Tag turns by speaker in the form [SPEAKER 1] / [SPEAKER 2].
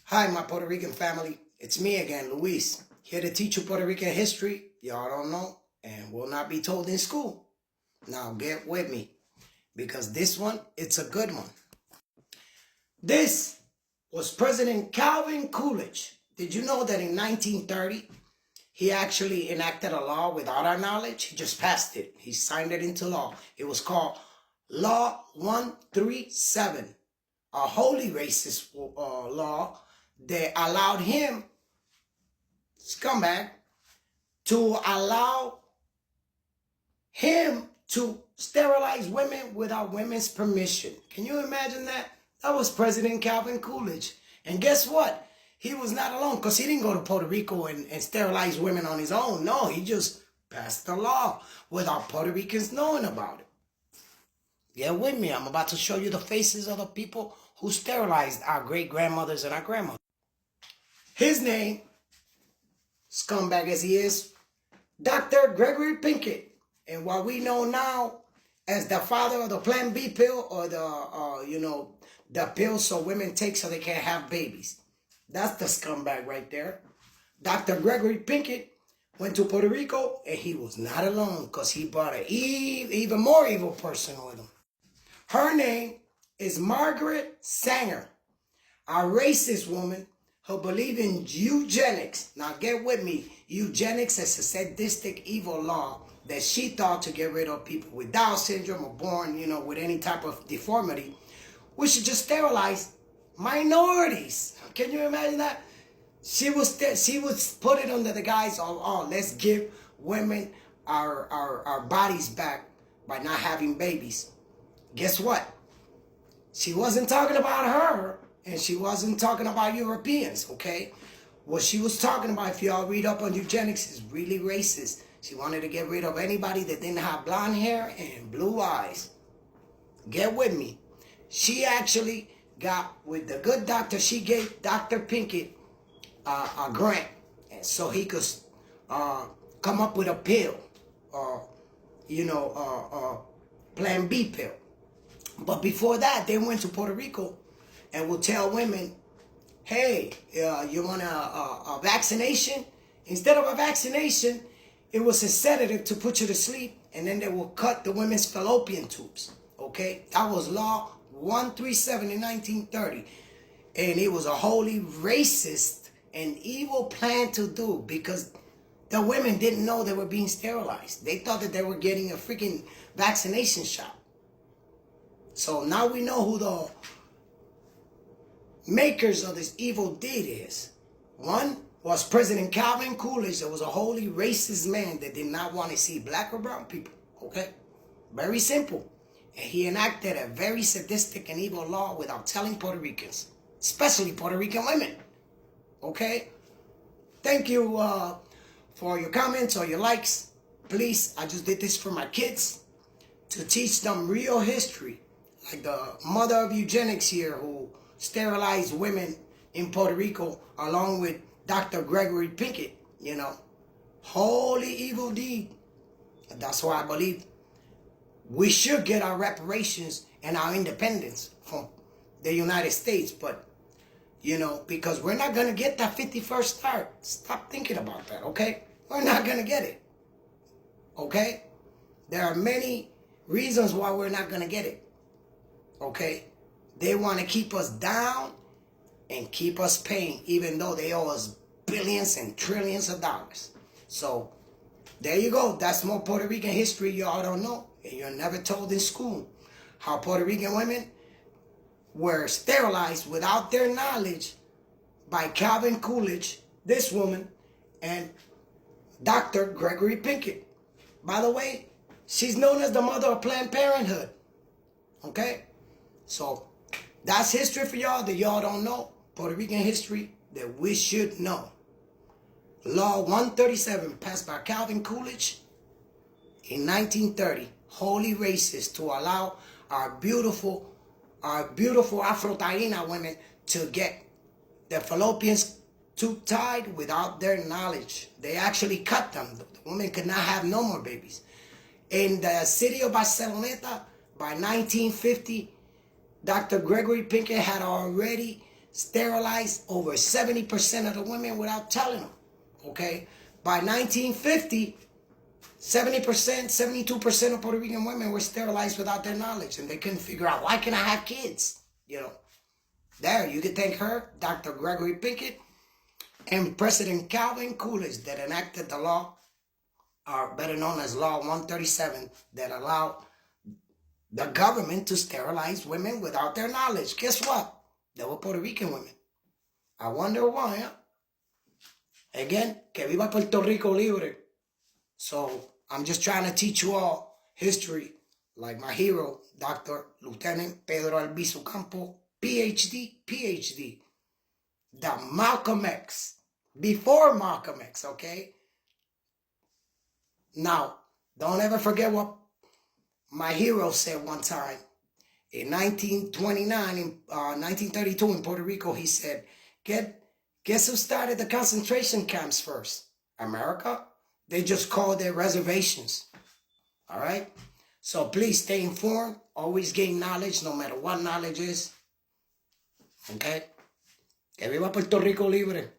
[SPEAKER 1] Hi, my Puerto Rican family. It's me again, Luis, here to teach you Puerto Rican history y'all don't know and will not be told in school. Now get with me because this one, it's a good one. This was President Calvin Coolidge. Did you know that in 1930, he actually enacted a law without our knowledge? He just passed it. He signed it into law. It was called Law 137, a wholly racist law that allowed him, scumbag, to allow him to sterilize women without women's permission. Can you imagine that? That was President Calvin Coolidge. And guess what? He was not alone because he didn't go to Puerto Rico and sterilize women on his own. No, he just passed the law without Puerto Ricans knowing about it. Get with me. I'm about to show you the faces of the people who sterilized our great-grandmothers and our grandmothers. His name, scumbag as he is, Dr. Gregory Pinkett. And what we know now as the father of the Plan B pill, or the pill so women take so they can't have babies. That's the scumbag right there. Dr. Gregory Pinkett went to Puerto Rico, and he was not alone because he brought an even more evil person with him. Her name is Margaret Sanger, a racist woman who believed in eugenics. Now get with me. Eugenics is a sadistic, evil law that she thought to get rid of people with Down syndrome or born, with any type of deformity. We should just sterilize minorities. Can you imagine that? She would put it under the guise of, let's give women our bodies back by not having babies. Guess what? She wasn't talking about her, and she wasn't talking about Europeans, okay? What she was talking about, if y'all read up on eugenics, is really racist. She wanted to get rid of anybody that didn't have blonde hair and blue eyes. Get with me. She actually got with the good doctor. She gave Dr. Pinkett a grant so he could come up with a pill, Plan B pill. But before that, they went to Puerto Rico and would tell women, hey, you want a vaccination? Instead of a vaccination, it was a sedative to put you to sleep, and then they will cut the women's fallopian tubes, okay? That was Law 137 in 1930. And it was a wholly racist and evil plan to do because the women didn't know they were being sterilized. They thought that they were getting a freaking vaccination shot. So now we know who the makers of this evil deed is. One was President Calvin Coolidge, that was a wholly racist man that did not want to see black or brown people, okay? Very simple. And he enacted a very sadistic and evil law without telling Puerto Ricans, especially Puerto Rican women, okay? Thank you for your comments or your likes. Please, I just did this for my kids to teach them real history, like the mother of eugenics here who sterilized women in Puerto Rico along with Dr. Gregory Pinkett, Holy evil deed. That's why I believe we should get our reparations and our independence from the United States. But, because we're not going to get that 51st star. Stop thinking about that, okay? We're not going to get it, okay? There are many reasons why we're not going to get it, okay? They want to keep us down and keep us paying, even though they owe us billions and trillions of dollars. So, there you go. That's more Puerto Rican history y'all don't know. And you're never told in school how Puerto Rican women were sterilized without their knowledge by Calvin Coolidge, this woman, and Dr. Gregory Pinkett. By the way, she's known as the mother of Planned Parenthood. Okay? So, that's history for y'all that y'all don't know. Puerto Rican history that we should know. Law 137 passed by Calvin Coolidge in 1930. Wholly racist to allow our beautiful Afro-Taína women to get their fallopian tube tied without their knowledge. They actually cut them. The women could not have no more babies. In the city of Barceloneta, by 1950, Dr. Gregory Pinkett had already sterilized over 70% of the women without telling them. Okay? By 1950, 70%, 72% of Puerto Rican women were sterilized without their knowledge, and they couldn't figure out, why can I have kids? You know, there, you can thank her, Dr. Gregory Pickett, and President Calvin Coolidge that enacted the law, or better known as Law 137, that allowed the government to sterilize women without their knowledge. Guess what? They were Puerto Rican women. I wonder why, huh? Again, que viva Puerto Rico libre. So I'm just trying to teach you all history, like my hero, Dr. Lieutenant Pedro Albizu Campo, PhD. The Malcolm X, before Malcolm X, okay? Now, don't ever forget what my hero said one time. In 1932 in Puerto Rico, he said, guess who started the concentration camps first? America? They just called their reservations. All right? So please stay informed. Always gain knowledge, no matter what knowledge is. Okay? Que viva Puerto Rico libre.